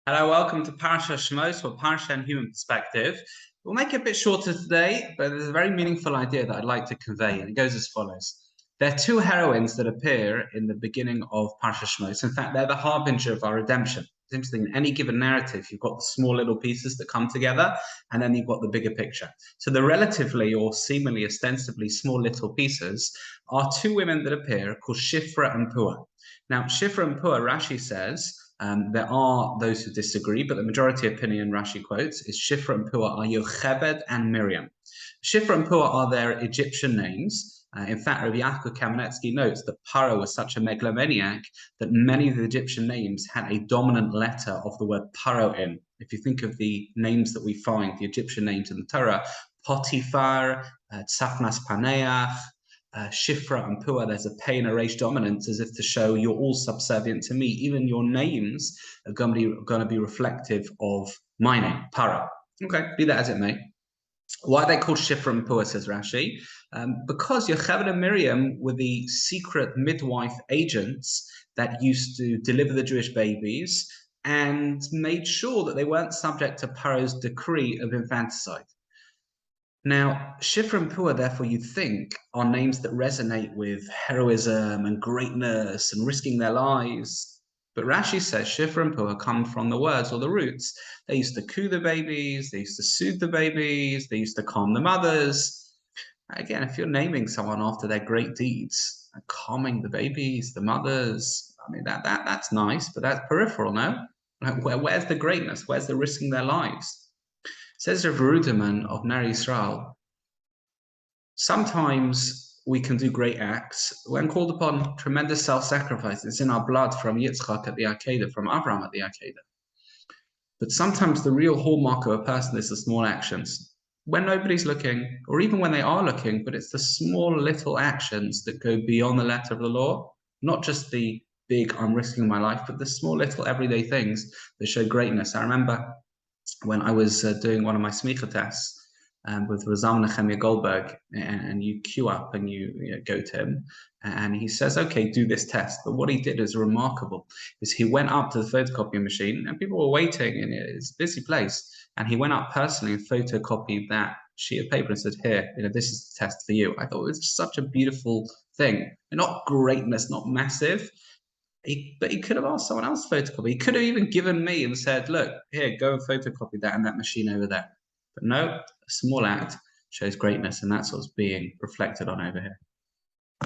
Hello, welcome to Parasha Shemos, or Parasha and Human Perspective. We'll make it a bit shorter today, but there's a very meaningful idea that I'd like to convey, and it goes as follows. There are two heroines that appear in the beginning of Parasha Shemos. In fact, they're the harbinger of our redemption. It's interesting, in any given narrative, you've got the small little pieces that come together, and then you've got the bigger picture. So the relatively or seemingly ostensibly small little pieces are two women that appear called Shifra and Puah. Now, Shifra and Puah, Rashi says, there are those who disagree, but the majority opinion Rashi quotes is Shifra and Puah are Yocheved and Miriam. Shifra and Puah are their Egyptian names. In fact, Rabbi Yaakov Kamenetsky notes that Paro was such a megalomaniac that many of the Egyptian names had a dominant letter of the word Paro in. If you think of the names that we find, the Egyptian names in the Torah, Potiphar, Tzafnas Paneach, Shifra and Puah, there's a pay and a resh dominance as if to show you're all subservient to me. Even your names are going to be reflective of my name, Para. Okay, be that as it may. Why are they called Shifra and Puah, says Rashi? Because Yocheved and Miriam were the secret midwife agents that used to deliver the Jewish babies and made sure that they weren't subject to Paro's decree of infanticide. Now, Shifra and Puah, therefore, you'd think, are names that resonate with heroism and greatness and risking their lives. But Rashi says Shifra and Puah come from the words or the roots. They used to coo the babies, they used to soothe the babies, they used to calm the mothers. Again, if you're naming someone after their great deeds, calming the babies, the mothers, I mean, that's nice, but that's peripheral, no? Where's the greatness? Where's the risking their lives? Says Rav Ruderman of Ner Yisrael, sometimes we can do great acts when called upon tremendous self-sacrifice. It's in our blood from Yitzchak at the Akedah, from Abraham at the Akedah. But sometimes the real hallmark of a person is the small actions. When nobody's looking, or even when they are looking, but it's the small little actions that go beyond the letter of the law, not just the big, I'm risking my life, but the small little everyday things that show greatness. I remember when I was doing one of my smicha tests with Razam Nechemia Goldberg, and you queue up and you go to him, and he says, okay, do this test. But what he did is remarkable, is he went up to the photocopying machine, and people were waiting in his busy place, and he went up personally and photocopied that sheet of paper and said, here, this is the test for you. I thought it was just such a beautiful thing. Not greatness, not massive, but he could have asked someone else to photocopy. He could have even given me and said, look, here, go and photocopy that in that machine over there. But no, a small act shows greatness, and that's what's being reflected on over here.